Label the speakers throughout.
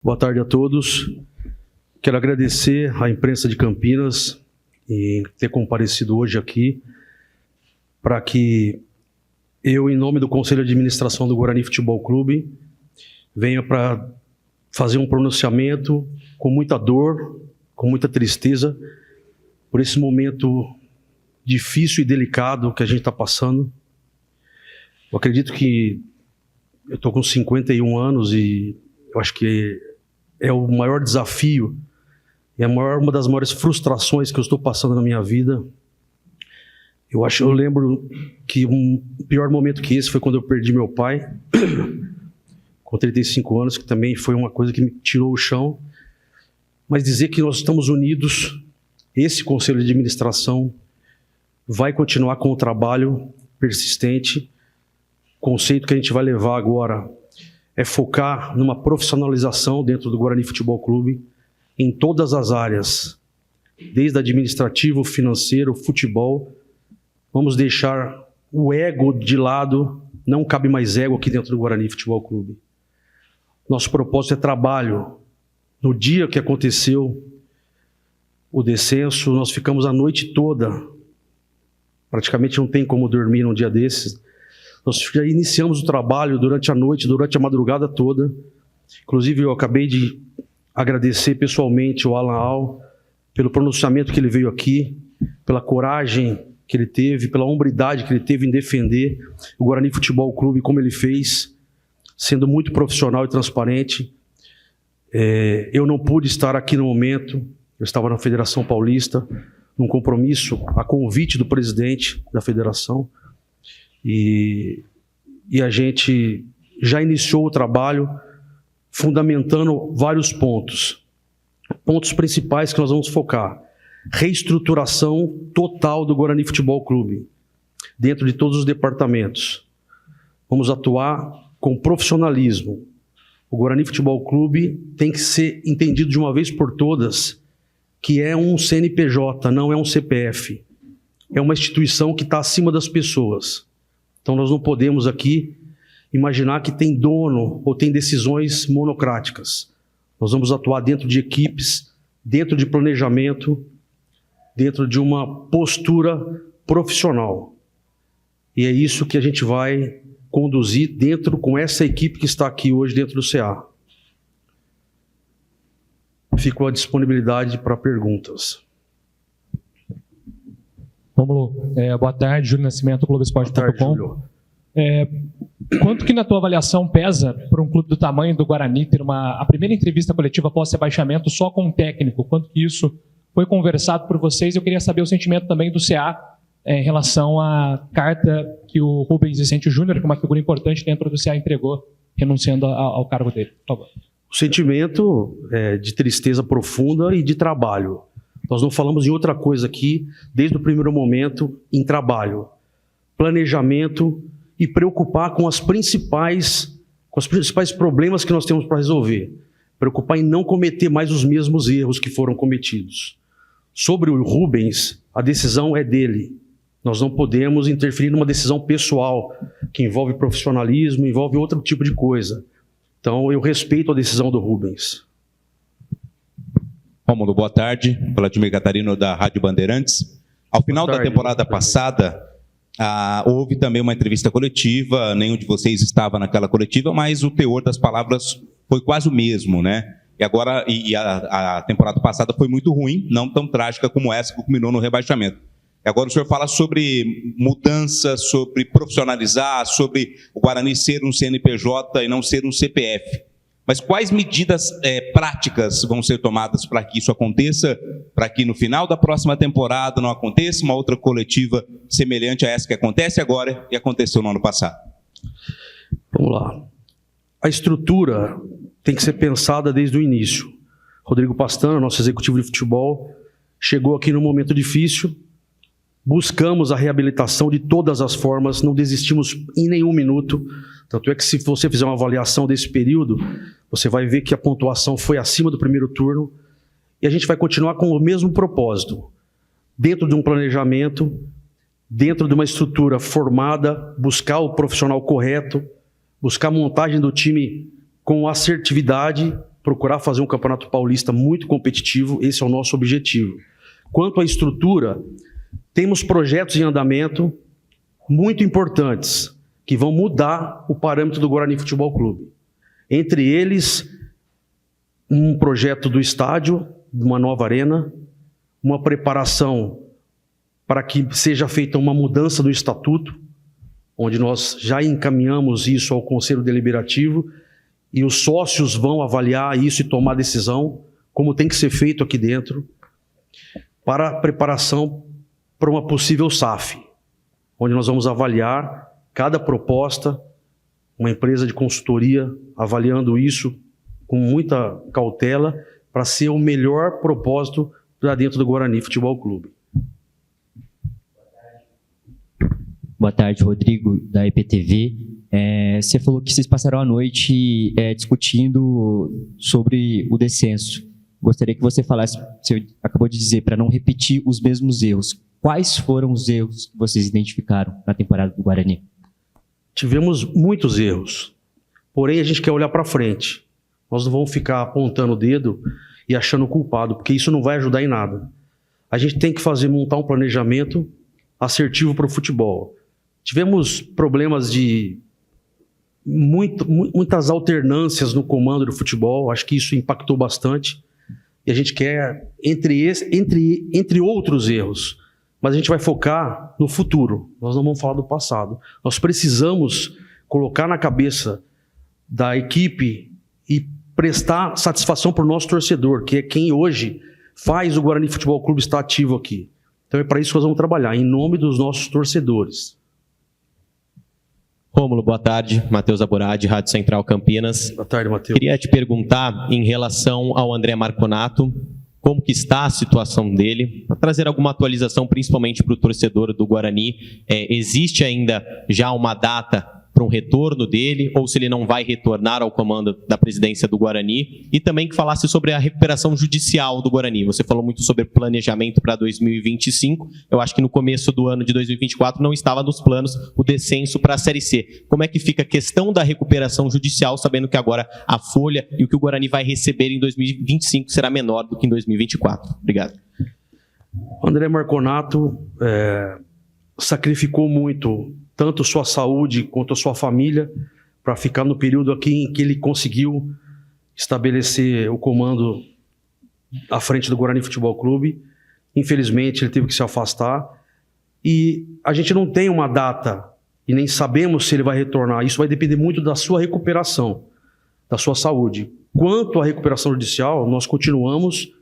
Speaker 1: Boa tarde a todos. Quero agradecer à imprensa de Campinas em ter comparecido hoje aqui para que eu, em nome do Conselho de Administração do Guarani Futebol Clube, venha para fazer um pronunciamento com muita dor, com muita tristeza, por esse momento difícil e delicado que a gente está passando. Eu acredito que eu estou com 51 anos e eu acho que é o maior desafio, é uma das maiores frustrações que eu estou passando na minha vida. Eu lembro que um pior momento que esse foi quando eu perdi meu pai, com 35 anos, que também foi uma coisa que me tirou o chão. Mas dizer que nós estamos unidos, esse Conselho de Administração vai continuar com o trabalho persistente. O conceito que a gente vai levar agora é focar numa profissionalização dentro do Guarani Futebol Clube, em todas as áreas, desde administrativo, financeiro, futebol. Vamos deixar o ego de lado, não cabe mais ego aqui dentro do Guarani Futebol Clube. Nosso propósito é trabalho. No dia que aconteceu o descenso, nós ficamos a noite toda, praticamente não tem como dormir num dia desses. Nós já iniciamos o trabalho durante a noite, durante a madrugada toda. Inclusive, eu acabei de agradecer pessoalmente o Alan Al pelo pronunciamento que ele veio aqui, pela coragem que ele teve, pela hombridade que ele teve em defender o Guarani Futebol Clube como ele fez, sendo muito profissional e transparente. Eu não pude estar aqui no momento, eu estava na Federação Paulista, num compromisso a convite do presidente da federação. E a gente já iniciou o trabalho fundamentando vários pontos. Pontos principais que nós vamos focar. Reestruturação total do Guarani Futebol Clube, dentro de todos os departamentos. Vamos atuar com profissionalismo. O Guarani Futebol Clube tem que ser entendido de uma vez por todas que é um CNPJ, não é um CPF. É uma instituição que está acima das pessoas. Então nós não podemos aqui imaginar que tem dono ou tem decisões monocráticas. Nós vamos atuar dentro de equipes, dentro de planejamento, dentro de uma postura profissional. E é isso que a gente vai conduzir dentro com essa equipe que está aqui hoje dentro do CA. Fico à disponibilidade para perguntas.
Speaker 2: Rômulo, boa tarde, Júlio Nascimento, Globoesporte.com. Quanto que na tua avaliação pesa para um clube do tamanho do Guarani ter a primeira entrevista coletiva após rebaixamento só com o técnico? Quanto que isso foi conversado por vocês? Eu queria saber o sentimento também do CA em relação à carta que o Rubens Vicente Júnior, que é uma figura importante dentro do CA, entregou, renunciando ao cargo dele. Por favor.
Speaker 1: O sentimento é de tristeza profunda e de trabalho. Nós não falamos em outra coisa aqui, desde o primeiro momento, em trabalho, planejamento e preocupar com os principais problemas que nós temos para resolver. Preocupar em não cometer mais os mesmos erros que foram cometidos. Sobre o Rubens, a decisão é dele. Nós não podemos interferir numa decisão pessoal, que envolve profissionalismo, envolve outro tipo de coisa. Então, eu respeito a decisão do Rubens.
Speaker 3: Rômulo, boa tarde. Vladimir Catarino, da Rádio Bandeirantes. Ao final da temporada passada, houve também uma entrevista coletiva, nenhum de vocês estava naquela coletiva, mas o teor das palavras foi quase o mesmo, né? E agora, a temporada passada foi muito ruim, não tão trágica como essa que culminou no rebaixamento. E agora o senhor fala sobre mudança, sobre profissionalizar, sobre o Guarani ser um CNPJ e não ser um CPF. Mas quais medidas práticas vão ser tomadas para que isso aconteça, para que no final da próxima temporada não aconteça uma outra coletiva semelhante a essa que acontece agora e aconteceu no ano passado?
Speaker 1: Vamos lá. A estrutura tem que ser pensada desde o início. Rodrigo Pastana, nosso executivo de futebol, chegou aqui num momento difícil, buscamos a reabilitação de todas as formas, não desistimos em nenhum minuto. Tanto é que se você fizer uma avaliação desse período, você vai ver que a pontuação foi acima do primeiro turno e a gente vai continuar com o mesmo propósito. Dentro de um planejamento, dentro de uma estrutura formada, buscar o profissional correto, buscar a montagem do time com assertividade procurar fazer um Campeonato Paulista muito competitivo, esse é o nosso objetivo. Quanto à estrutura, temos projetos em andamento muito importantes, que vão mudar o parâmetro do Guarani Futebol Clube. Entre eles, um projeto do estádio, de uma nova arena, uma preparação para que seja feita uma mudança do estatuto, onde nós já encaminhamos isso ao Conselho Deliberativo, e os sócios vão avaliar isso e tomar decisão, como tem que ser feito aqui dentro, para a preparação para uma possível SAF, onde nós vamos avaliar cada proposta, uma empresa de consultoria avaliando isso com muita cautela, para ser o melhor propósito para dentro do Guarani Futebol Clube.
Speaker 4: Boa tarde, Rodrigo, da EPTV. Você falou que vocês passaram a noite discutindo sobre o descenso. Gostaria que você falasse, você acabou de dizer, para não repetir os mesmos erros. Quais foram os erros que vocês identificaram na temporada do Guarani?
Speaker 1: Tivemos muitos erros, porém a gente quer olhar para frente. Nós não vamos ficar apontando o dedo e achando o culpado, porque isso não vai ajudar em nada. A gente tem que montar um planejamento assertivo para o futebol. Tivemos problemas de muitas alternâncias no comando do futebol, acho que isso impactou bastante, e a gente quer, entre outros erros, mas a gente vai focar no futuro, nós não vamos falar do passado. Nós precisamos colocar na cabeça da equipe e prestar satisfação para o nosso torcedor, que é quem hoje faz o Guarani Futebol Clube estar ativo aqui. Então é para isso que nós vamos trabalhar, em nome dos nossos torcedores.
Speaker 5: Rômulo, boa tarde. Matheus Aburadi, Rádio Central Campinas.
Speaker 1: Boa tarde, Matheus.
Speaker 5: Queria te perguntar em relação ao André Marconato, como que está a situação dele, para trazer alguma atualização, principalmente para o torcedor do Guarani. Existe ainda já uma data para um retorno dele, ou se ele não vai retornar ao comando da presidência do Guarani, e também que falasse sobre a recuperação judicial do Guarani. Você falou muito sobre planejamento para 2025, eu acho que no começo do ano de 2024 não estava nos planos o descenso para a Série C. Como é que fica a questão da recuperação judicial, sabendo que agora a folha e o que o Guarani vai receber em 2025 será menor do que em 2024? Obrigado.
Speaker 1: André Marconato sacrificou muito, tanto sua saúde quanto a sua família, para ficar no período aqui em que ele conseguiu estabelecer o comando à frente do Guarani Futebol Clube. Infelizmente, ele teve que se afastar. E a gente não tem uma data e nem sabemos se ele vai retornar. Isso vai depender muito da sua recuperação, da sua saúde. Quanto à recuperação judicial, nós continuamos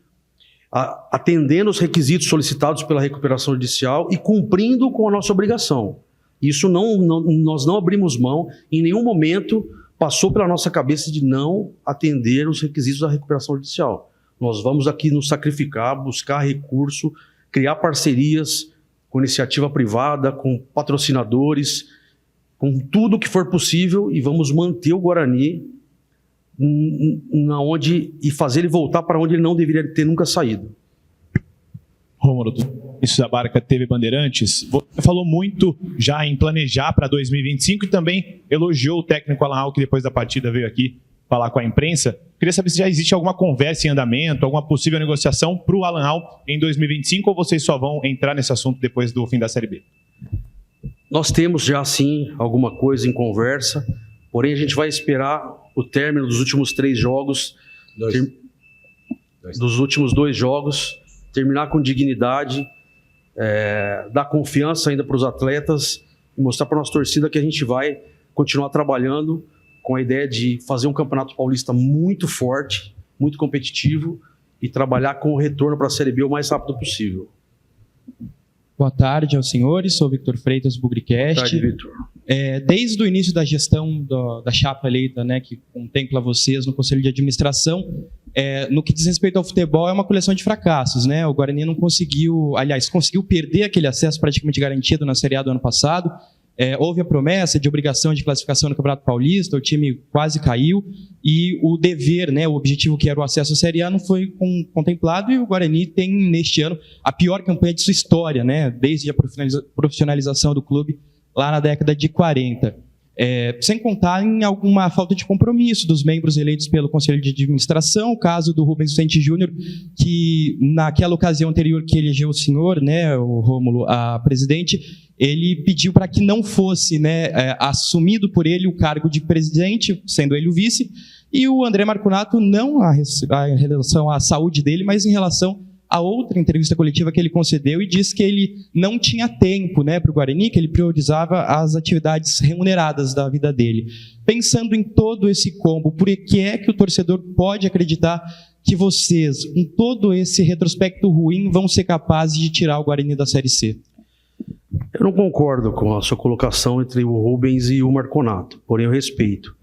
Speaker 1: atendendo os requisitos solicitados pela recuperação judicial e cumprindo com a nossa obrigação. Isso nós não abrimos mão, em nenhum momento passou pela nossa cabeça de não atender os requisitos da recuperação judicial. Nós vamos aqui nos sacrificar, buscar recurso, criar parcerias com iniciativa privada, com patrocinadores, com tudo que for possível, e vamos manter o Guarani e fazer ele voltar para onde ele não deveria ter nunca saído.
Speaker 6: Rômulo, isso da Barca TV Bandeirantes, você falou muito já em planejar para 2025 e também elogiou o técnico Alan Al, que depois da partida veio aqui falar com a imprensa. Queria saber se já existe alguma conversa em andamento, alguma possível negociação para o Alan Al em 2025, ou vocês só vão entrar nesse assunto depois do fim da Série B?
Speaker 1: Nós temos já sim alguma coisa em conversa, porém a gente vai esperar o término dos últimos 3 jogos, dos últimos 2 jogos, terminar com dignidade, dar confiança ainda para os atletas e mostrar para a nossa torcida que a gente vai continuar trabalhando com a ideia de fazer um Campeonato Paulista muito forte, muito competitivo e trabalhar com o retorno para a Série B o mais rápido possível.
Speaker 7: Boa tarde aos senhores, sou Victor Freitas, Bugricast.
Speaker 1: Boa tarde, Victor.
Speaker 7: Desde o início da gestão da chapa eleita, né, que contempla vocês no Conselho de Administração, no que diz respeito ao futebol, é uma coleção de fracassos, né? O Guarani não conseguiu, aliás, conseguiu perder aquele acesso praticamente garantido na Série A do ano passado. Houve a promessa de obrigação de classificação no Campeonato Paulista, o time quase caiu, e o dever, né, o objetivo que era o acesso à Série A não foi contemplado, e o Guarani tem, neste ano, a pior campanha de sua história, né, desde a profissionalização do clube lá na década de 40. Sem contar em alguma falta de compromisso dos membros eleitos pelo Conselho de Administração, o caso do Rubens Vicente Júnior, que naquela ocasião anterior que elegeu o senhor, né, o Rômulo, a presidente, ele pediu para que não fosse, né, assumido por ele o cargo de presidente, sendo ele o vice, e o André Marconato não em relação à saúde dele, mas em relação a outra entrevista coletiva que ele concedeu e disse que ele não tinha tempo, né, para o Guarani, que ele priorizava as atividades remuneradas da vida dele. Pensando em todo esse combo, por que é que o torcedor pode acreditar que vocês, em todo esse retrospecto ruim, vão ser capazes de tirar o Guarani da Série C?
Speaker 1: Eu não concordo com a sua colocação entre o Rubens e o Marconato, porém eu respeito.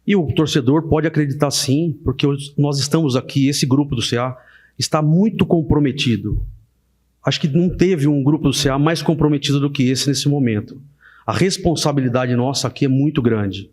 Speaker 1: E o torcedor pode acreditar sim, porque nós estamos aqui, esse grupo do CA está muito comprometido. Acho que não teve um grupo do CA mais comprometido do que esse nesse momento. A responsabilidade nossa aqui é muito grande.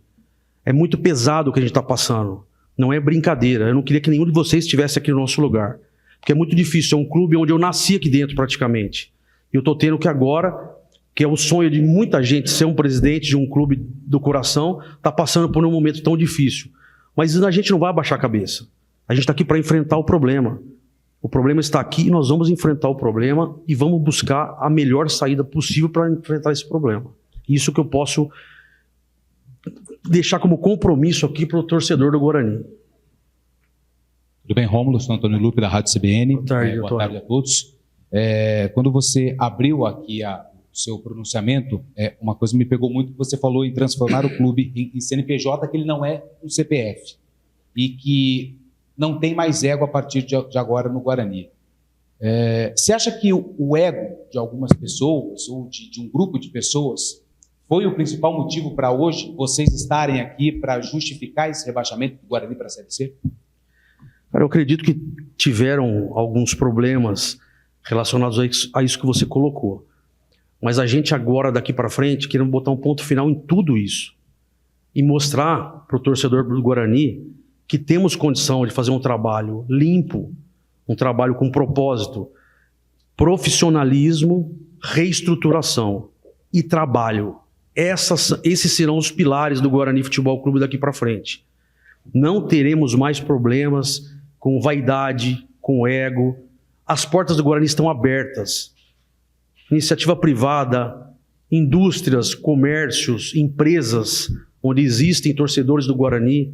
Speaker 1: É muito pesado o que a gente está passando. Não é brincadeira. Eu não queria que nenhum de vocês estivesse aqui no nosso lugar. Porque é muito difícil. É um clube onde eu nasci aqui dentro praticamente. E eu estou tendo que agora, que é o sonho de muita gente ser um presidente de um clube do coração, está passando por um momento tão difícil. Mas a gente não vai abaixar a cabeça. A gente está aqui para enfrentar o problema. O problema está aqui e nós vamos enfrentar o problema e vamos buscar a melhor saída possível para enfrentar esse problema. Isso que eu posso deixar como compromisso aqui para o torcedor do Guarani.
Speaker 8: Tudo bem, Rômulo? Sou Antônio Lupe, da Rádio CBN. Boa tarde a todos. Quando você abriu aqui o seu pronunciamento, uma coisa me pegou muito, que você falou em transformar o clube em CNPJ, que ele não é um CPF. E que não tem mais ego a partir de agora no Guarani. Você acha que o ego de algumas pessoas, ou de um grupo de pessoas, foi o principal motivo para hoje vocês estarem aqui para justificar esse rebaixamento do Guarani para a Série C?
Speaker 1: Cara, eu acredito que tiveram alguns problemas relacionados a isso que você colocou. Mas a gente agora, daqui para frente, queremos botar um ponto final em tudo isso e mostrar para o torcedor do Guarani que temos condição de fazer um trabalho limpo, um trabalho com propósito, profissionalismo, reestruturação e trabalho. Esses serão os pilares do Guarani Futebol Clube daqui para frente. Não teremos mais problemas com vaidade, com ego. As portas do Guarani estão abertas. Iniciativa privada, indústrias, comércios, empresas, onde existem torcedores do Guarani,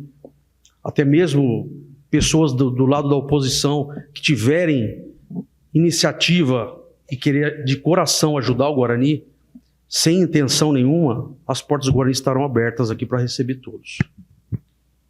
Speaker 1: até mesmo pessoas do lado da oposição que tiverem iniciativa e querer de coração ajudar o Guarani, sem intenção nenhuma, as portas do Guarani estarão abertas aqui para receber todos.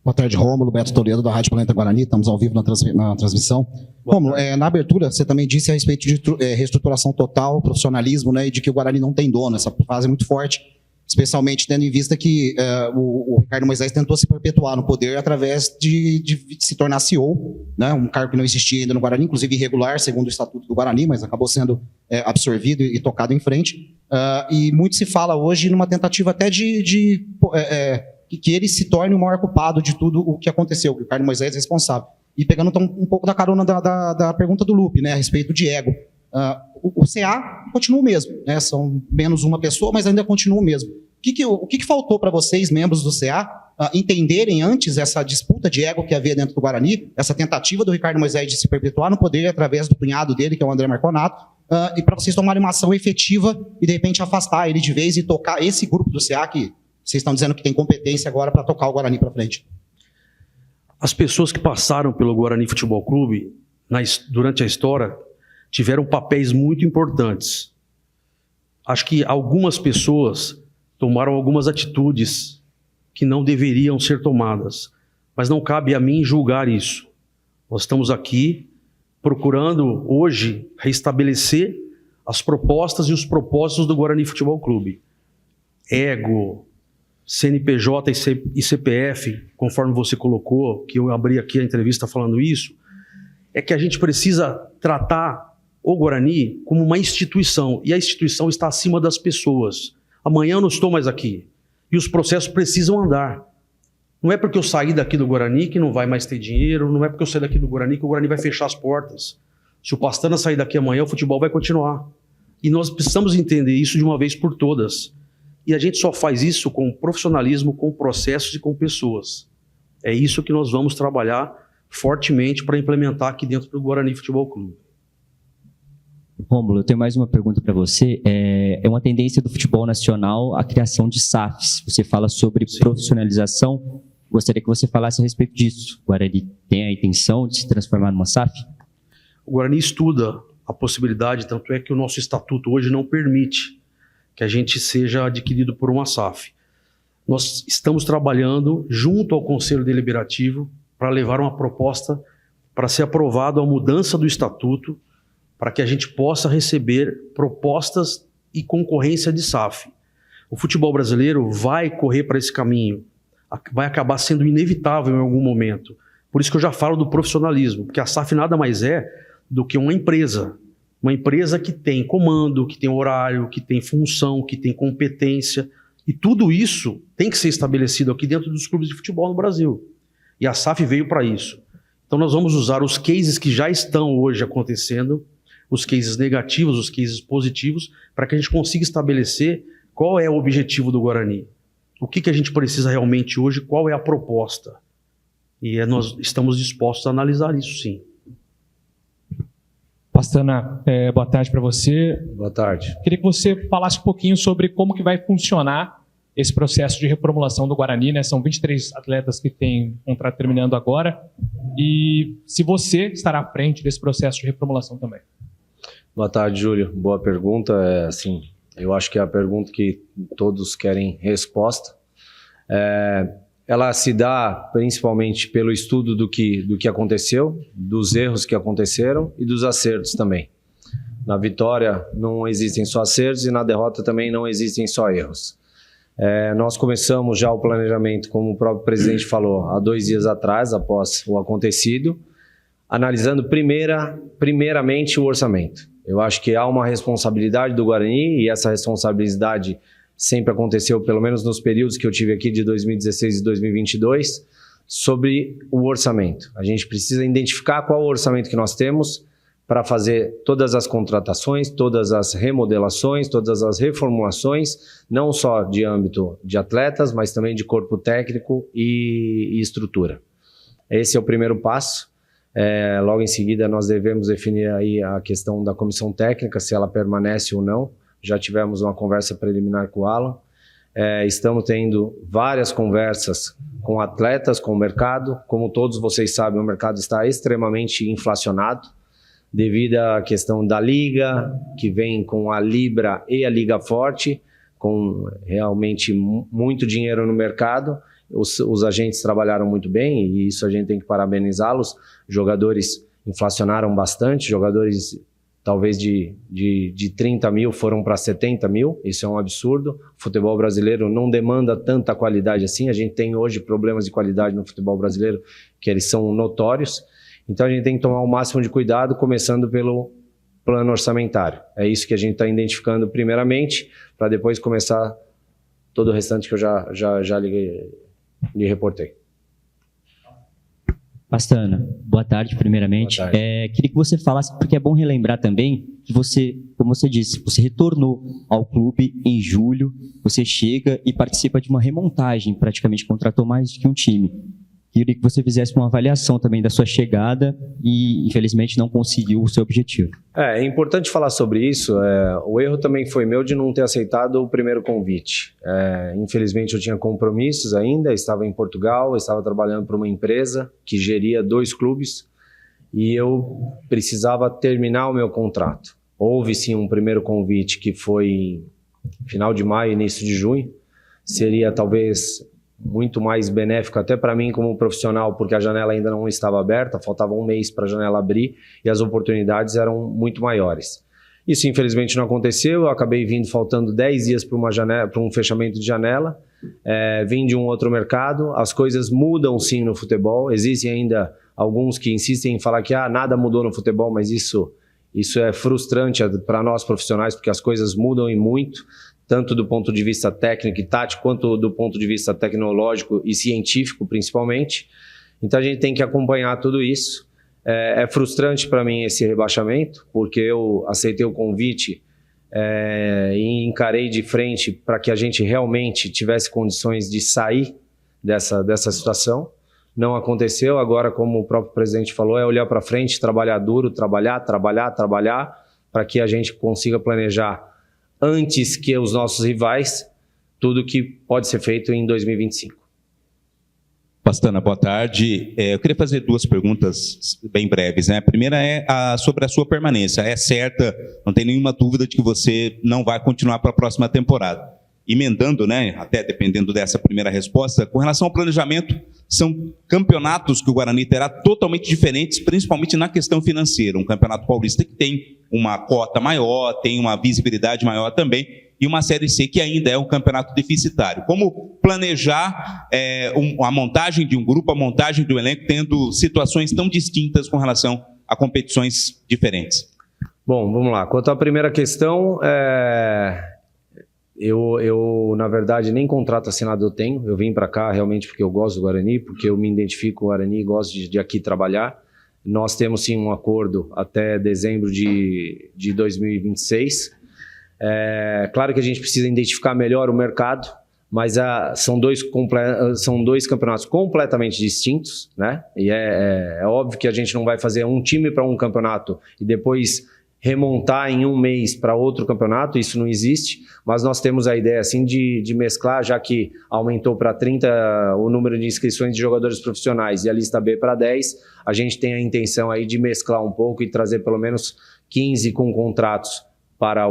Speaker 9: Boa tarde, Rômulo, Beto Toledo, da Rádio Planeta Guarani, estamos ao vivo na transmissão. Rômulo, na abertura você também disse a respeito de reestruturação total, profissionalismo, né, e de que o Guarani não tem dono, essa fase é muito forte, especialmente tendo em vista que o Ricardo Moisés tentou se perpetuar no poder através de se tornar CEO, né, um cargo que não existia ainda no Guarani, inclusive irregular, segundo o Estatuto do Guarani, mas acabou sendo absorvido e tocado em frente. E muito se fala hoje numa tentativa até que ele se torne o maior culpado de tudo o que aconteceu, que o Ricardo Moisés é responsável. E pegando então, um pouco da carona da pergunta do Lupe, né, a respeito de ego. O CA continua o mesmo, né? São menos uma pessoa, mas ainda continua o mesmo. O que faltou para vocês, membros do CA, entenderem antes essa disputa de ego que havia dentro do Guarani, essa tentativa do Ricardo Moisés de se perpetuar no poder através do cunhado dele, que é o André Marconato, e para vocês tomarem uma ação efetiva e, de repente, afastar ele de vez e tocar esse grupo do CA que vocês estão dizendo que tem competência agora para tocar o Guarani para frente?
Speaker 1: As pessoas que passaram pelo Guarani Futebol Clube, durante a história, tiveram papéis muito importantes. Acho que algumas pessoas tomaram algumas atitudes que não deveriam ser tomadas, mas não cabe a mim julgar isso. Nós estamos aqui procurando hoje restabelecer as propostas e os propósitos do Guarani Futebol Clube. Ego, CNPJ e CPF, conforme você colocou, que eu abri aqui a entrevista falando isso, é que a gente precisa tratar o Guarani como uma instituição, e a instituição está acima das pessoas. Amanhã eu não estou mais aqui, e os processos precisam andar. Não é porque eu saí daqui do Guarani que não vai mais ter dinheiro, não é porque eu saí daqui do Guarani que o Guarani vai fechar as portas. Se o Pastana sair daqui amanhã, o futebol vai continuar. E nós precisamos entender isso de uma vez por todas, E a gente só faz isso com profissionalismo, com processos e com pessoas. É isso que nós vamos trabalhar fortemente para implementar aqui dentro do Guarani Futebol Clube.
Speaker 4: Rômulo, eu tenho mais uma pergunta para você. É uma tendência do futebol nacional a criação de SAFs. Você fala sobre profissionalização. Gostaria que você falasse a respeito disso. O Guarani tem a intenção de se transformar numa SAF?
Speaker 1: O Guarani estuda a possibilidade, tanto é que o nosso estatuto hoje não permite que a gente seja adquirido por uma SAF. Nós estamos trabalhando junto ao Conselho Deliberativo para levar uma proposta para ser aprovado a mudança do estatuto, para que a gente possa receber propostas e concorrência de SAF. O futebol brasileiro vai correr para esse caminho, vai acabar sendo inevitável em algum momento. Por isso que eu já falo do profissionalismo, porque a SAF nada mais é do que uma empresa que tem comando, que tem horário, que tem função, que tem competência, e tudo isso tem que ser estabelecido aqui dentro dos clubes de futebol no Brasil. E a SAF veio para isso. Então nós vamos usar os cases que já estão hoje acontecendo, os cases negativos, os cases positivos, para que a gente consiga estabelecer qual é o objetivo do Guarani. O que a gente precisa realmente hoje, qual é a proposta. E nós estamos dispostos a analisar isso, sim.
Speaker 2: Pastana, boa tarde para você.
Speaker 10: Boa tarde.
Speaker 2: Queria que você falasse um pouquinho sobre como que vai funcionar esse processo de reformulação do Guarani, né? São 23 atletas que têm contrato terminando agora. E se você estará à frente desse processo de reformulação também.
Speaker 10: Boa tarde, Júlio. Boa pergunta. Eu acho que é a pergunta que todos querem resposta. Ela se dá principalmente pelo estudo do que aconteceu, dos erros que aconteceram e dos acertos também. Na vitória não existem só acertos e na derrota também não existem só erros. Nós começamos já o planejamento, como o próprio presidente falou, há 2 dias atrás, após o acontecido, analisando primeiramente o orçamento. Eu acho que há uma responsabilidade do Guarani e essa responsabilidade sempre aconteceu, pelo menos nos períodos que eu tive aqui de 2016 e 2022, sobre o orçamento. A gente precisa identificar qual o orçamento que nós temos para fazer todas as contratações, todas as remodelações, todas as reformulações, não só de âmbito de atletas, mas também de corpo técnico e estrutura. Esse é o primeiro passo. Logo em seguida, nós devemos definir aí a questão da comissão técnica, se ela permanece ou não. Já tivemos uma conversa preliminar com o Alan. Estamos tendo várias conversas com atletas, com o mercado. Como todos vocês sabem, o mercado está extremamente inflacionado devido à questão da Liga, que vem com a Libra e a Liga Forte, com realmente muito dinheiro no mercado. Os agentes trabalharam muito bem e isso a gente tem que parabenizá-los. Jogadores inflacionaram bastante, jogadores talvez de 30 mil foram para 70 mil, isso é um absurdo. O futebol brasileiro não demanda tanta qualidade assim, a gente tem hoje problemas de qualidade no futebol brasileiro que eles são notórios, então a gente tem que tomar o máximo de cuidado, começando pelo plano orçamentário. É isso que a gente está identificando primeiramente, para depois começar todo o restante que eu já lhe reportei.
Speaker 4: Pastana, boa tarde, primeiramente.
Speaker 10: Boa tarde.
Speaker 4: Queria que você falasse, porque é bom relembrar também que você, como você disse, você retornou ao clube em julho, você chega e participa de uma remontagem, praticamente contratou mais do que um time. Queria que você fizesse uma avaliação também da sua chegada e, infelizmente, não conseguiu o seu objetivo.
Speaker 10: É importante falar sobre isso. O erro também foi meu de não ter aceitado o primeiro convite. Infelizmente, eu tinha compromissos ainda, estava em Portugal, estava trabalhando para uma empresa que geria 2 clubes e eu precisava terminar o meu contrato. Houve, sim, um primeiro convite que foi final de maio, início de junho. Seria, talvez, muito mais benéfico até para mim como profissional, porque a janela ainda não estava aberta, faltava 1 mês para a janela abrir e as oportunidades eram muito maiores. Isso infelizmente não aconteceu, eu acabei vindo faltando 10 dias para um fechamento de janela, vim de um outro mercado, as coisas mudam sim no futebol, existem ainda alguns que insistem em falar que nada mudou no futebol, mas isso é frustrante para nós profissionais, porque as coisas mudam e muito, tanto do ponto de vista técnico e tático, quanto do ponto de vista tecnológico e científico, principalmente. Então a gente tem que acompanhar tudo isso. É frustrante para mim esse rebaixamento, porque eu aceitei o convite e encarei de frente para que a gente realmente tivesse condições de sair dessa situação. Não aconteceu. Agora, como o próprio presidente falou, é olhar para frente, trabalhar duro, trabalhar, para que a gente consiga planejar antes que os nossos rivais tudo que pode ser feito em 2025.
Speaker 3: Pastana, boa tarde. Eu queria fazer 2 perguntas bem breves, né? A primeira é sobre a sua permanência. É certa, não tem nenhuma dúvida de que você não vai continuar para a próxima temporada. Emendando, né, até dependendo dessa primeira resposta, com relação ao planejamento, são campeonatos que o Guarani terá totalmente diferentes, principalmente na questão financeira. Um campeonato paulista que tem uma cota maior, tem uma visibilidade maior também, e uma Série C que ainda é um campeonato deficitário. Como planejar a montagem de um grupo, a montagem do elenco, tendo situações tão distintas com relação a competições diferentes?
Speaker 10: Bom, vamos lá. Quanto à primeira questão, eu, na verdade, nem contrato assinado eu tenho. Eu vim para cá realmente porque eu gosto do Guarani, porque eu me identifico com o Guarani e gosto de aqui trabalhar. Nós temos, sim, um acordo até dezembro de 2026. Claro que a gente precisa identificar melhor o mercado, mas são dois campeonatos completamente distintos, né? E é óbvio que a gente não vai fazer um time para um campeonato e depois remontar em um mês para outro campeonato, isso não existe, mas nós temos a ideia assim de mesclar, já que aumentou para 30 o número de inscrições de jogadores profissionais e a lista B para 10, a gente tem a intenção aí de mesclar um pouco e trazer pelo menos 15 com contratos para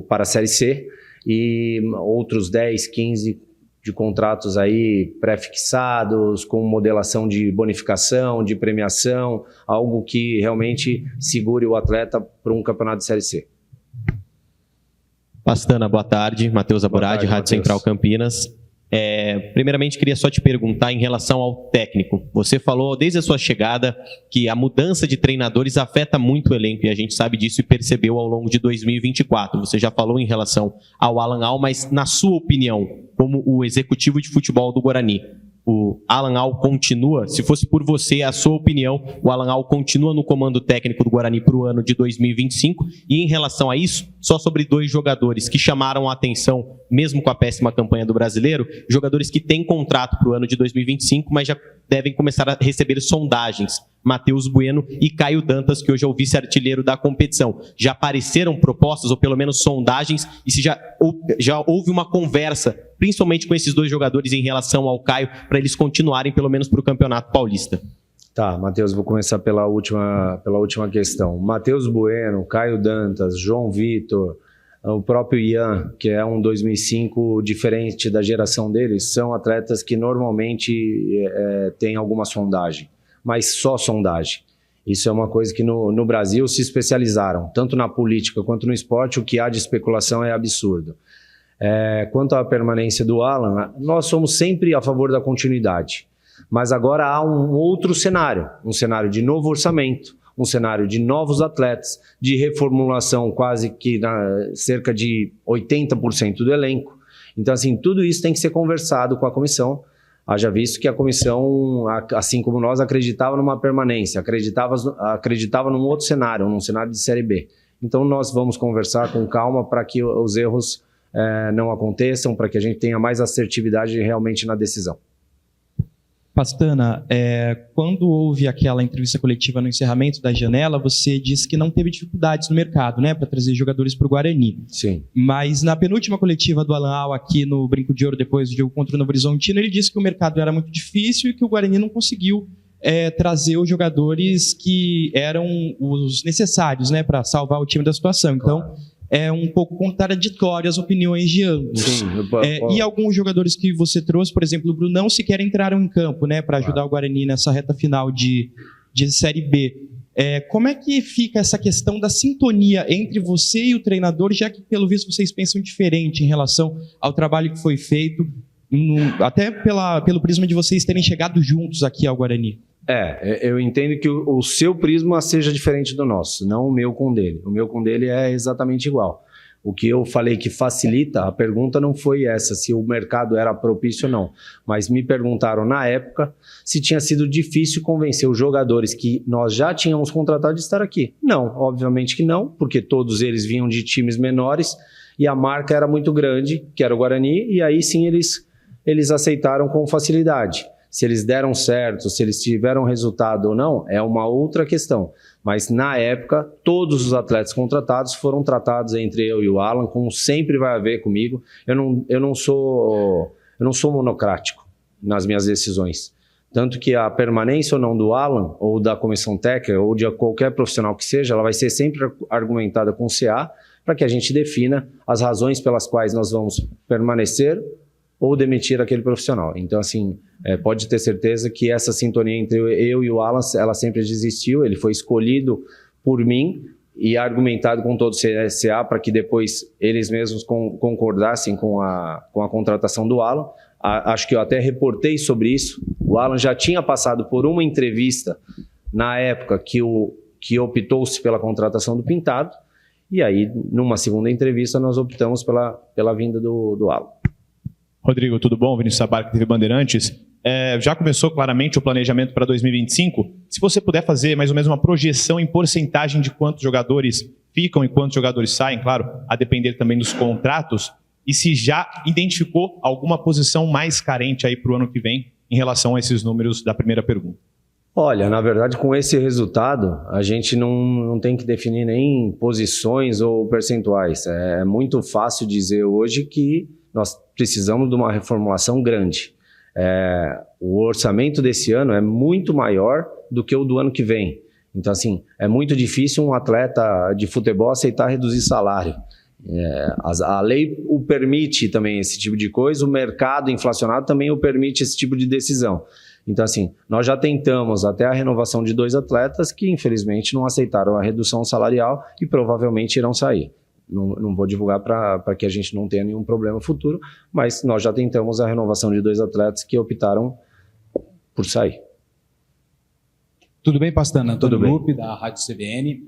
Speaker 10: a Série C e outros 10, 15 de contratos aí pré-fixados, com modelação de bonificação, de premiação, algo que realmente segure o atleta para um campeonato de Série C.
Speaker 5: Pastana, boa tarde. Matheus Aburadi, Rádio Central Campinas. Primeiramente, queria só te perguntar em relação ao técnico. Você falou desde a sua chegada que a mudança de treinadores afeta muito o elenco e a gente sabe disso e percebeu ao longo de 2024. Você já falou em relação ao Alan Al, mas na sua opinião, como o executivo de futebol do Guarani, o Alan Al continua, se fosse por você, a sua opinião, o Alan Al continua no comando técnico do Guarani para o ano de 2025? E em relação a isso, só sobre 2 jogadores que chamaram a atenção, mesmo com a péssima campanha do Brasileiro, jogadores que têm contrato para o ano de 2025, mas já devem começar a receber sondagens. Matheus Bueno e Caio Dantas, que hoje é o vice-artilheiro da competição. Já apareceram propostas, ou pelo menos sondagens, e se já houve uma conversa, principalmente com esses 2 jogadores em relação ao Caio, para eles continuarem pelo menos para o Campeonato Paulista?
Speaker 10: Tá, Matheus, vou começar pela última questão. Matheus Bueno, Caio Dantas, João Vitor, o próprio Ian, que é um 2005 diferente da geração deles, são atletas que normalmente têm alguma sondagem, mas só sondagem. Isso é uma coisa que no Brasil se especializaram, tanto na política quanto no esporte, o que há de especulação é absurdo. Quanto à permanência do Alan, nós somos sempre a favor da continuidade, mas agora há um outro cenário, um cenário de novo orçamento, um cenário de novos atletas, de reformulação quase que cerca de 80% do elenco. Então, assim, tudo isso tem que ser conversado com a comissão. Haja visto que a comissão, assim como nós, acreditava numa permanência, acreditava num outro cenário, num cenário de Série B. Então, nós vamos conversar com calma para que os erros não aconteçam, para que a gente tenha mais assertividade realmente na decisão.
Speaker 7: Pastana, quando houve aquela entrevista coletiva no encerramento da janela, você disse que não teve dificuldades no mercado, né, para trazer jogadores para o Guarani.
Speaker 10: Sim.
Speaker 7: Mas na penúltima coletiva do Alan Al aqui no Brinco de Ouro, depois do jogo contra o Novo Horizontino, ele disse que o mercado era muito difícil e que o Guarani não conseguiu trazer os jogadores que eram os necessários, né, para salvar o time da situação. Então, é um pouco contraditório as opiniões de ambos. Sim, e alguns jogadores que você trouxe, por exemplo, o Brunão, sequer entraram em campo, né, para ajudar o Guarani nessa reta final de Série B. Como é que fica essa questão da sintonia entre você e o treinador, já que, pelo visto, vocês pensam diferente em relação ao trabalho que foi feito, até pelo prisma de vocês terem chegado juntos aqui ao Guarani?
Speaker 10: Eu entendo que o seu prisma seja diferente do nosso, não o meu com o dele. O meu com o dele é exatamente igual. O que eu falei que facilita, a pergunta não foi essa, se o mercado era propício ou não. Mas me perguntaram na época se tinha sido difícil convencer os jogadores que nós já tínhamos contratado de estar aqui. Não, obviamente que não, porque todos eles vinham de times menores e a marca era muito grande, que era o Guarani, e aí sim eles aceitaram com facilidade. Se eles deram certo, se eles tiveram resultado ou não, é uma outra questão. Mas, na época, todos os atletas contratados foram tratados entre eu e o Alan, como sempre vai haver comigo. Eu não sou monocrático nas minhas decisões. Tanto que a permanência ou não do Alan, ou da comissão técnica, ou de qualquer profissional que seja, ela vai ser sempre argumentada com o CA, para que a gente defina as razões pelas quais nós vamos permanecer ou demitir aquele profissional. Então, assim, pode ter certeza que essa sintonia entre eu e o Alan, ela sempre existiu, ele foi escolhido por mim e argumentado com todo o CA para que depois eles mesmos concordassem com a contratação do Alan. Acho que eu até reportei sobre isso. O Alan já tinha passado por uma entrevista na época que optou-se pela contratação do Pintado, e aí, numa segunda entrevista, nós optamos pela vinda do Alan.
Speaker 6: Rodrigo, tudo bom? Vinícius Abarca, TV Bandeirantes. Já começou claramente o planejamento para 2025. Se você puder fazer mais ou menos uma projeção em porcentagem de quantos jogadores ficam e quantos jogadores saem, claro, a depender também dos contratos, e se já identificou alguma posição mais carente aí para o ano que vem em relação a esses números da primeira pergunta.
Speaker 10: Olha, na verdade, com esse resultado, a gente não tem que definir nem posições ou percentuais. É muito fácil dizer hoje que nós precisamos de uma reformulação grande. O orçamento desse ano é muito maior do que o do ano que vem. Então, assim, é muito difícil um atleta de futebol aceitar reduzir salário. A lei o permite também esse tipo de coisa, o mercado inflacionado também o permite esse tipo de decisão. Então, assim, nós já tentamos até a renovação de 2 atletas que, infelizmente, não aceitaram a redução salarial e provavelmente irão sair. Não vou divulgar para que a gente não tenha nenhum problema futuro, mas nós já tentamos a renovação de 2 atletas que optaram por sair.
Speaker 8: Tudo bem, Pastana? Antônio
Speaker 10: Tudo bem.
Speaker 8: Lupe, da Rádio CBN.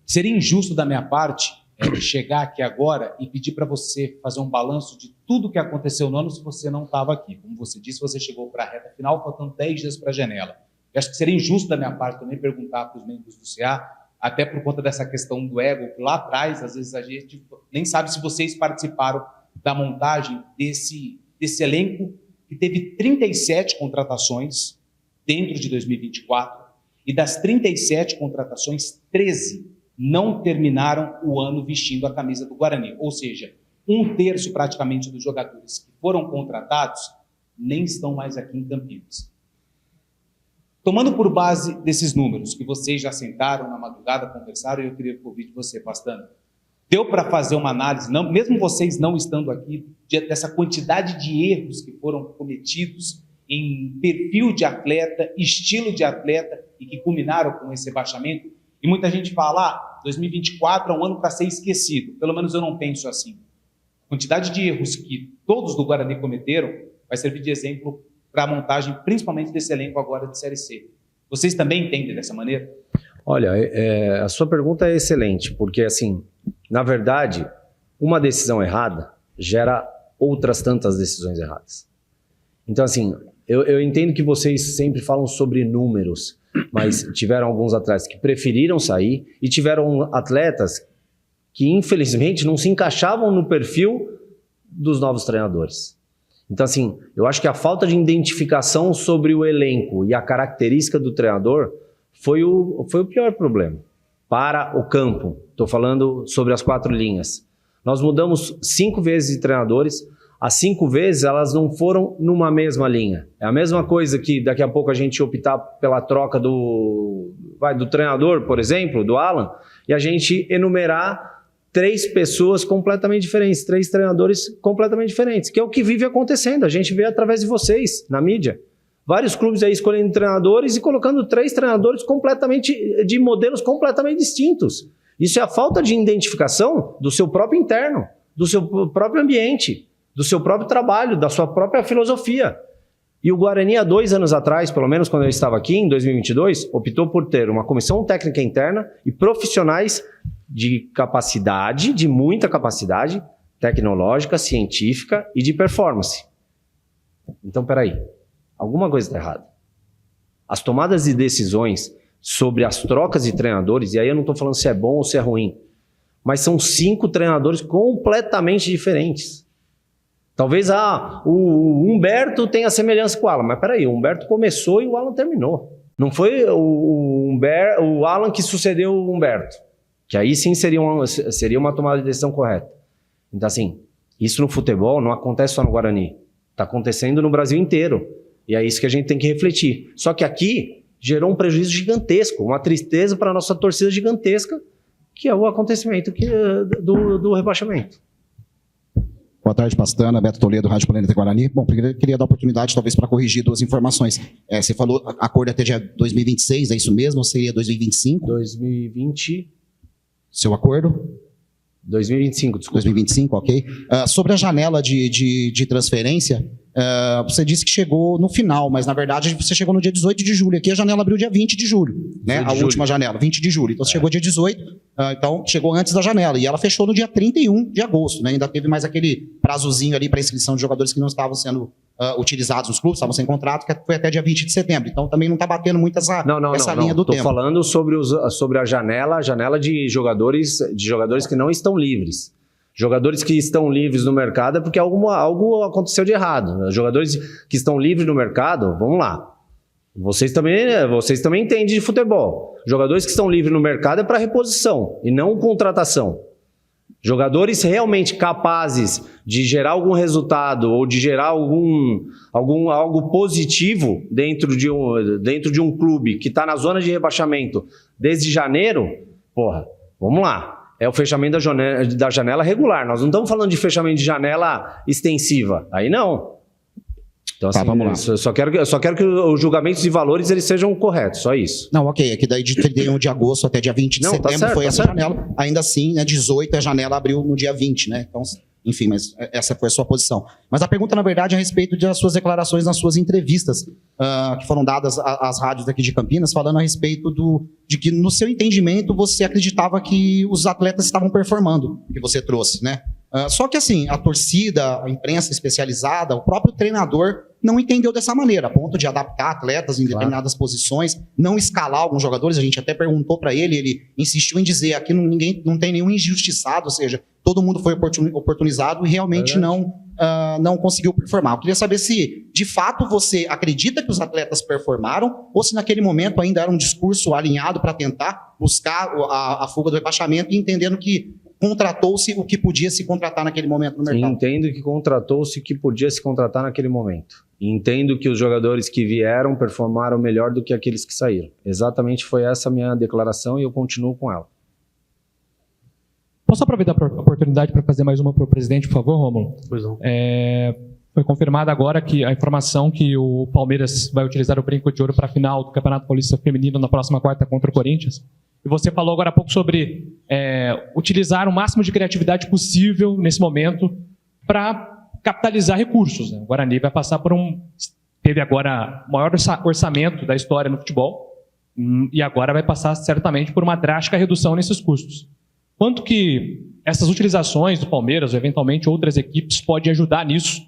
Speaker 8: Seria injusto da minha parte chegar aqui agora e pedir para você fazer um balanço de tudo que aconteceu no ano se você não estava aqui. Como você disse, você chegou para a reta final, faltando 10 dias para a janela. Eu acho que seria injusto da minha parte também perguntar para os membros do CA, até por conta dessa questão do ego, que lá atrás, às vezes, a gente nem sabe se vocês participaram da montagem desse elenco, que teve 37 contratações dentro de 2024, e das 37 contratações, 13 não terminaram o ano vestindo a camisa do Guarani. Ou seja, 1/3 praticamente dos jogadores que foram contratados nem estão mais aqui em Campinas. Tomando por base desses números que vocês já sentaram na madrugada, conversaram, eu queria ouvir de você, Pastano. Deu para fazer uma análise, não, mesmo vocês não estando aqui, dessa quantidade de erros que foram cometidos em perfil de atleta, estilo de atleta e que culminaram com esse rebaixamento? E muita gente fala, 2024 é um ano para ser esquecido. Pelo menos eu não penso assim. A quantidade de erros que todos do Guarani cometeram vai servir de exemplo para a montagem, principalmente desse elenco agora de Série C. Vocês também entendem dessa maneira?
Speaker 10: Olha, a sua pergunta é excelente, porque, assim, na verdade, uma decisão errada gera outras tantas decisões erradas. Então, assim, eu entendo que vocês sempre falam sobre números, mas tiveram alguns atletas que preferiram sair e tiveram atletas que, infelizmente, não se encaixavam no perfil dos novos treinadores. Então, assim, eu acho que a falta de identificação sobre o elenco e a característica do treinador foi o pior problema para o campo. Estou falando sobre as 4 linhas. Nós mudamos 5 vezes de treinadores. As 5 vezes elas não foram numa mesma linha. É a mesma coisa que daqui a pouco a gente optar pela troca do treinador, por exemplo, do Alan, e a gente enumerar 3 pessoas completamente diferentes, 3 treinadores completamente diferentes, que é o que vive acontecendo. A gente vê através de vocês, na mídia. Vários clubes aí escolhendo treinadores e colocando 3 treinadores de modelos completamente distintos. Isso é a falta de identificação do seu próprio interno, do seu próprio ambiente, do seu próprio trabalho, da sua própria filosofia. E o Guarani, há 2 anos atrás, pelo menos quando eu estava aqui, em 2022, optou por ter uma comissão técnica interna e profissionais de capacidade, de muita capacidade tecnológica, científica e de performance. Então, peraí, alguma coisa está errada. As tomadas de decisões sobre as trocas de treinadores, e aí eu não estou falando se é bom ou se é ruim, mas são 5 treinadores completamente diferentes. Talvez o Humberto tenha semelhança com o Alan, mas peraí, o Humberto começou e o Alan terminou. Não foi o Alan que sucedeu o Humberto, que aí sim seria uma tomada de decisão correta. Então, assim, isso no futebol não acontece só no Guarani. Está acontecendo no Brasil inteiro. E é isso que a gente tem que refletir. Só que aqui gerou um prejuízo gigantesco, uma tristeza para a nossa torcida gigantesca, que é o acontecimento do rebaixamento.
Speaker 9: Boa tarde, Pastana, Beto Toledo, Rádio Planeta Guarani. Bom, queria dar a oportunidade, talvez, para corrigir 2 informações. Você falou acordo até dia 2026, é isso mesmo? Ou seria 2025?
Speaker 10: 2020...
Speaker 9: Seu acordo?
Speaker 10: 2025, desculpa.
Speaker 9: 2025, ok. Sobre a janela de transferência, você disse que chegou no final, mas na verdade você chegou no dia 18 de julho. Aqui a janela abriu dia 20 de julho, né? A última janela, 20 de julho. Então você chegou dia 18, então chegou antes da janela. E ela fechou no dia 31 de agosto, né? Ainda teve mais aquele prazozinho ali para inscrição de jogadores que não estavam sendo utilizados nos clubes, estavam sem contrato, que foi até dia 20 de setembro. Então também não está batendo muito essa linha do tempo.
Speaker 10: Estou falando sobre a janela de jogadores que não estão livres. Jogadores que estão livres no mercado é porque algo aconteceu de errado. Jogadores que estão livres no mercado, vamos lá. Vocês também entendem de futebol. Jogadores que estão livres no mercado é para reposição e não contratação. Jogadores realmente capazes de gerar algum resultado ou de gerar algo positivo dentro de um clube que está na zona de rebaixamento desde janeiro, vamos lá. É o fechamento da janela regular. Nós não estamos falando de fechamento de janela extensiva. Aí não. Então, assim,
Speaker 9: vamos lá.
Speaker 10: Só quero que os julgamentos de valores eles sejam corretos, só isso.
Speaker 9: Não, ok. É que daí de 31 de agosto até dia 20 de setembro
Speaker 10: certo,
Speaker 9: foi essa janela. Ainda assim, né, 18 a janela abriu no dia 20, né? Então, enfim, mas essa foi a sua posição. Mas a pergunta, na verdade, é a respeito das suas declarações nas suas entrevistas que foram dadas às rádios daqui de Campinas, falando a respeito de que, no seu entendimento, você acreditava que os atletas estavam performando, que você trouxe, né? Só que, assim, a torcida, a imprensa especializada, o próprio treinador não entendeu dessa maneira, a ponto de adaptar atletas em determinadas posições, não escalar alguns jogadores. A gente até perguntou para ele insistiu em dizer aqui não tem nenhum injustiçado, ou seja, todo mundo foi oportunizado e realmente não conseguiu performar. Eu queria saber se, de fato, você acredita que os atletas performaram ou se naquele momento ainda era um discurso alinhado para tentar buscar a fuga do rebaixamento e entendendo que contratou-se o que podia se contratar naquele momento no mercado.
Speaker 10: Entendo que contratou-se o que podia se contratar naquele momento. Entendo que os jogadores que vieram performaram melhor do que aqueles que saíram. Exatamente foi essa a minha declaração e eu continuo com ela.
Speaker 2: Posso aproveitar a oportunidade para fazer mais uma para o presidente, por favor, Rômulo?
Speaker 1: Pois não.
Speaker 2: Foi confirmada agora que a informação que o Palmeiras vai utilizar o brinco de ouro para a final do Campeonato Paulista Feminino na próxima quarta contra o Corinthians. E você falou agora há pouco sobre utilizar o máximo de criatividade possível nesse momento para capitalizar recursos, né? O Guarani vai passar por teve agora o maior orçamento da história no futebol e agora vai passar certamente por uma drástica redução nesses custos. Quanto que essas utilizações do Palmeiras, ou eventualmente outras equipes, podem ajudar nisso?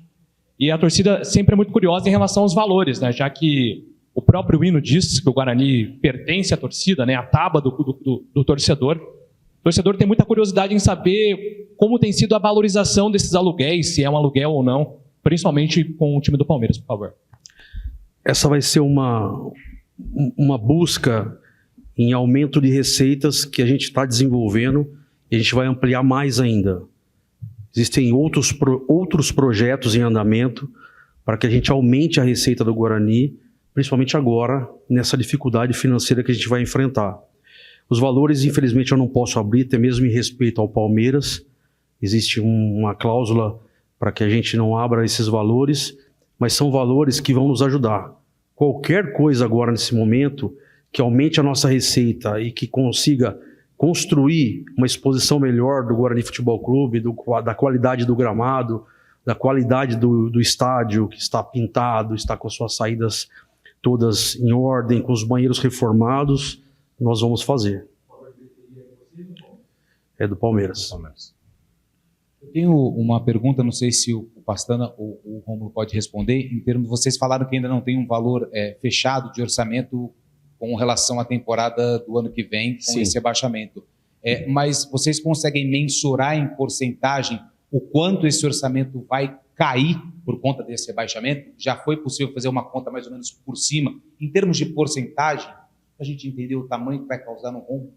Speaker 2: E a torcida sempre é muito curiosa em relação aos valores, né? Já que o próprio hino diz que o Guarani pertence à torcida, né? A tábua do torcedor. O torcedor tem muita curiosidade em saber como tem sido a valorização desses aluguéis, se é um aluguel ou não, principalmente com o time do Palmeiras, por favor.
Speaker 1: Essa vai ser uma busca em aumento de receitas que a gente está desenvolvendo e a gente vai ampliar mais ainda. Existem outros projetos em andamento para que a gente aumente a receita do Guarani, principalmente agora, nessa dificuldade financeira que a gente vai enfrentar. Os valores, infelizmente, eu não posso abrir, até mesmo em respeito ao Palmeiras. Existe uma cláusula para que a gente não abra esses valores, mas são valores que vão nos ajudar. Qualquer coisa agora, nesse momento, que aumente a nossa receita e que consiga construir uma exposição melhor do Guarani Futebol Clube, da qualidade do gramado, da qualidade do estádio, que está pintado, está com suas saídas todas em ordem, com os banheiros reformados, nós vamos fazer. É do Palmeiras.
Speaker 8: Eu tenho uma pergunta, não sei se o Pastana ou o Rômulo pode responder, em termos, vocês falaram que ainda não tem um valor fechado de orçamento com relação à temporada do ano que vem, com esse rebaixamento. Mas vocês conseguem mensurar em porcentagem o quanto esse orçamento vai cair por conta desse rebaixamento? Já foi possível fazer uma conta mais ou menos por cima, em termos de porcentagem, para a gente entender o tamanho que vai causar no Rômulo?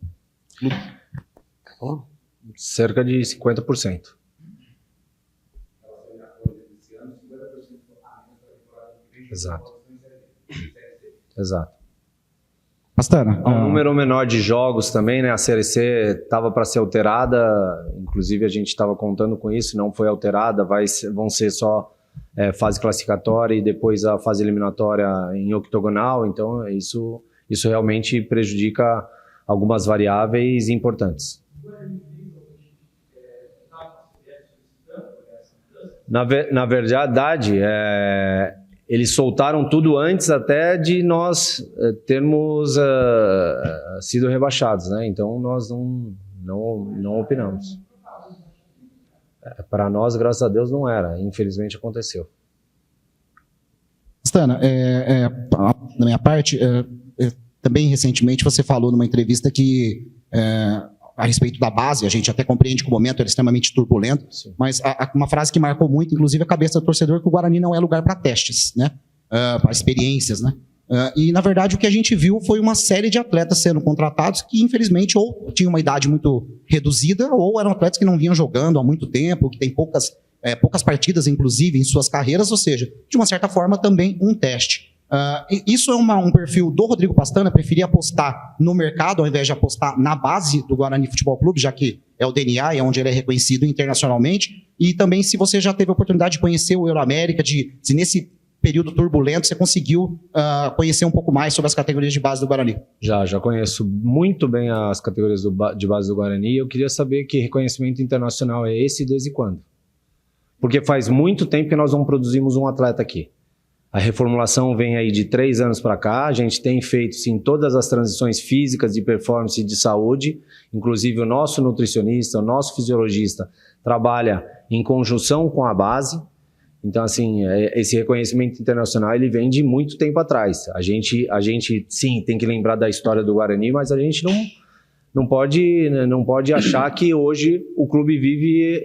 Speaker 10: Cerca de 50%. Exato.
Speaker 9: Pastana,
Speaker 10: Há um número menor de jogos também, né? A Série C estava para ser alterada, inclusive a gente estava contando com isso, não foi alterada, vão ser só fase classificatória e depois a fase eliminatória em octogonal, então isso realmente prejudica algumas variáveis importantes. Na verdade, eles soltaram tudo antes até de nós termos sido rebaixados, né? Então nós não opinamos. Para nós, graças a Deus, não era. Infelizmente aconteceu.
Speaker 9: Pastana, da minha parte, também recentemente você falou numa entrevista que a respeito da base, a gente até compreende que o momento era extremamente turbulento, sim, mas uma frase que marcou muito, inclusive, a cabeça do torcedor, que o Guarani não é lugar para testes, né? Para experiências, né? E, na verdade, o que a gente viu foi uma série de atletas sendo contratados que, infelizmente, ou tinham uma idade muito reduzida, ou eram atletas que não vinham jogando há muito tempo, que têm poucas partidas, inclusive, em suas carreiras, ou seja, de uma certa forma, também um teste. Isso é um perfil do Rodrigo Pastana, preferir apostar no mercado ao invés de apostar na base do Guarani Futebol Clube, já que é o DNA e é onde ele é reconhecido internacionalmente, e também se você já teve a oportunidade de conhecer o Euroamérica, se nesse período turbulento você conseguiu conhecer um pouco mais sobre as categorias de base do Guarani.
Speaker 10: Já conheço muito bem as categorias de base do Guarani, e eu queria saber que reconhecimento internacional é esse e desde quando? Porque faz muito tempo que nós não produzimos um atleta aqui. A reformulação vem aí de 3 anos para cá, a gente tem feito sim todas as transições físicas de performance e de saúde, inclusive o nosso nutricionista, o nosso fisiologista trabalha em conjunção com a base. Então, assim, esse reconhecimento internacional ele vem de muito tempo atrás. A gente sim, tem que lembrar da história do Guarani, mas a gente não pode achar que hoje o clube vive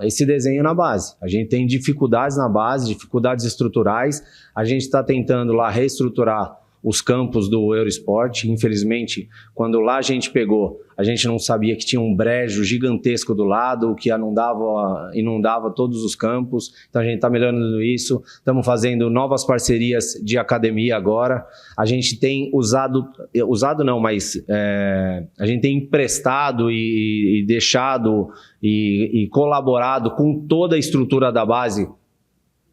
Speaker 10: esse desenho na base. A gente tem dificuldades na base, dificuldades estruturais. A gente está tentando lá reestruturar os campos do Eurosport. Infelizmente, quando lá a gente pegou, a gente não sabia que tinha um brejo gigantesco do lado, que inundava todos os campos. Então a gente está melhorando isso. Estamos fazendo novas parcerias de academia agora. A gente tem a gente tem emprestado e deixado e colaborado com toda a estrutura da base,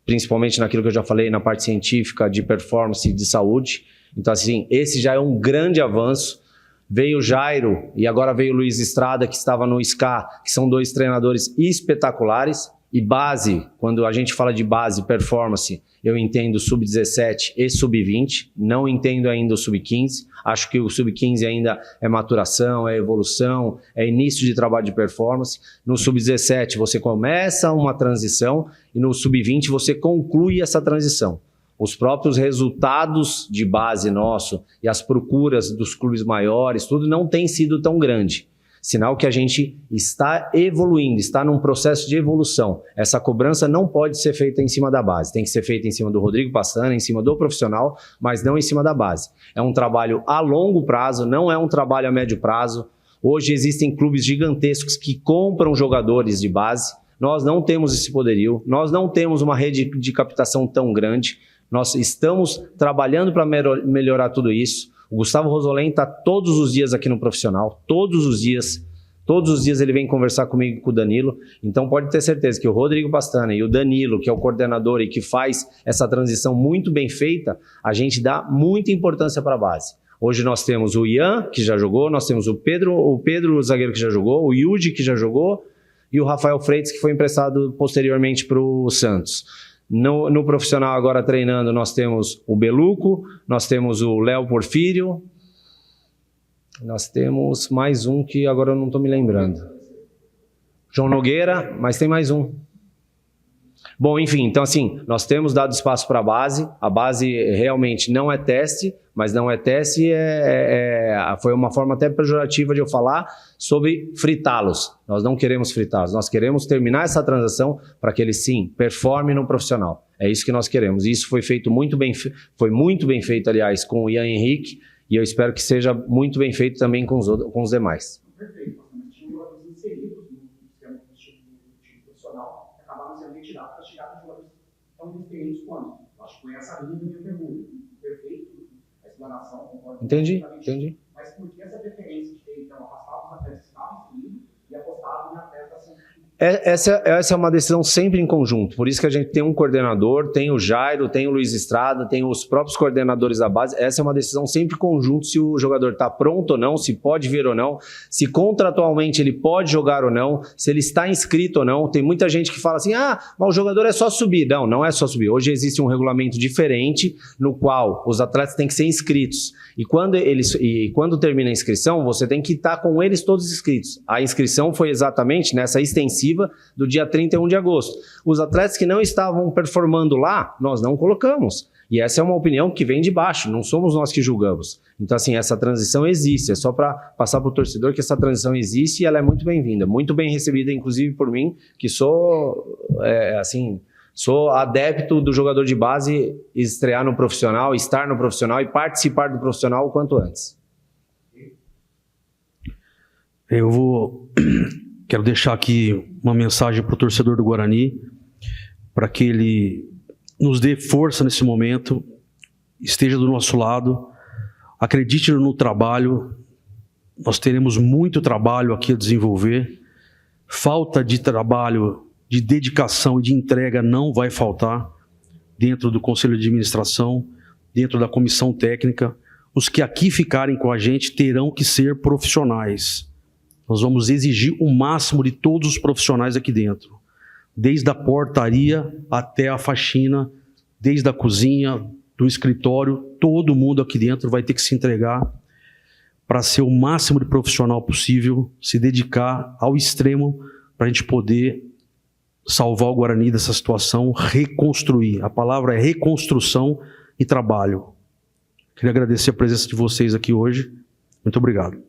Speaker 10: principalmente naquilo que eu já falei, na parte científica, de performance e de saúde. Então, assim, esse já é um grande avanço. Veio o Jairo e agora veio o Luiz Estrada, que estava no SCA, que são 2 treinadores espetaculares. E base, quando a gente fala de base, performance, eu entendo sub-17 e sub-20, não entendo ainda o sub-15. Acho que o sub-15 ainda é maturação, é evolução, é início de trabalho de performance. No sub-17 você começa uma transição e no sub-20 você conclui essa transição. Os próprios resultados de base nosso e as procuras dos clubes maiores, tudo não tem sido tão grande. Sinal que a gente está evoluindo, está num processo de evolução. Essa cobrança não pode ser feita em cima da base, tem que ser feita em cima do Rodrigo Pastana, em cima do profissional, mas não em cima da base. É um trabalho a longo prazo, não é um trabalho a médio prazo. Hoje existem clubes gigantescos que compram jogadores de base. Nós não temos esse poderio, nós não temos uma rede de captação tão grande. Nós estamos trabalhando para melhorar tudo isso. O Gustavo Rosolém está todos os dias aqui no profissional, todos os dias ele vem conversar comigo e com o Danilo. Então pode ter certeza que o Rodrigo Pastana e o Danilo, que é o coordenador e que faz essa transição muito bem feita, a gente dá muita importância para a base. Hoje nós temos o Ian, que já jogou, nós temos o Pedro, o zagueiro que já jogou, o Yudi, que já jogou, e o Rafael Freitas, que foi emprestado posteriormente para o Santos. No profissional agora treinando nós temos o Beluco, nós temos o Léo Porfírio, Nós temos mais um que agora eu não estou me lembrando. João Nogueira, mas tem mais um. Bom, enfim, então assim, nós temos dado espaço para a base realmente não é teste, mas não é teste, foi uma forma até pejorativa de eu falar sobre fritá-los. Nós não queremos fritá-los, nós queremos terminar essa transação para que eles sim performem no profissional. É isso que nós queremos. E isso foi feito muito bem feito, aliás, com o Ian Henrique, e eu espero que seja muito bem feito também com os demais.
Speaker 11: Perfeito, nós tínhamos jogadores inseridos no sistema do time profissional, que acabaram sendo retirados para chegar com jogadores tão inexperientes quanto. Acho que foi essa linha da minha pergunta. Perfeito, a explanação, concordo.
Speaker 10: Entendi.
Speaker 11: Mas por que essa preferência de ter, então, afastado os atletas que estavam inseridos e apostado em atletas sem...
Speaker 10: Essa é uma decisão sempre em conjunto, por isso que a gente tem um coordenador, tem o Jairo, tem o Luiz Estrada, tem os próprios coordenadores da base. Essa é uma decisão sempre em conjunto, se o jogador está pronto ou não, se pode vir ou não, se contratualmente ele pode jogar ou não, se ele está inscrito ou não. Tem muita gente que fala assim, mas o jogador é só subir. Não, não é só subir. Hoje existe um regulamento diferente no qual os atletas têm que ser inscritos. E quando termina a inscrição, você tem que estar com eles todos inscritos. A inscrição foi exatamente nessa extensiva do dia 31 de agosto. Os atletas que não estavam performando lá, nós não colocamos. E essa é uma opinião que vem de baixo, não somos nós que julgamos. Então, assim, essa transição existe. É só para passar para o torcedor que essa transição existe e ela é muito bem-vinda, muito bem recebida, inclusive por mim, que sou adepto do jogador de base estrear no profissional, estar no profissional e participar do profissional o quanto antes.
Speaker 1: Quero deixar aqui uma mensagem para o torcedor do Guarani, para que ele nos dê força nesse momento, esteja do nosso lado, acredite no trabalho. Nós teremos muito trabalho aqui a desenvolver. Falta de trabalho, de dedicação e de entrega não vai faltar dentro do Conselho de Administração, dentro da comissão técnica. Os que aqui ficarem com a gente terão que ser profissionais. Nós vamos exigir o máximo de todos os profissionais aqui dentro, desde a portaria até a faxina, desde a cozinha, do escritório, todo mundo aqui dentro vai ter que se entregar para ser o máximo de profissional possível, se dedicar ao extremo para a gente poder salvar o Guarani dessa situação, reconstruir. A palavra é reconstrução e trabalho. Queria agradecer a presença de vocês aqui hoje. Muito obrigado.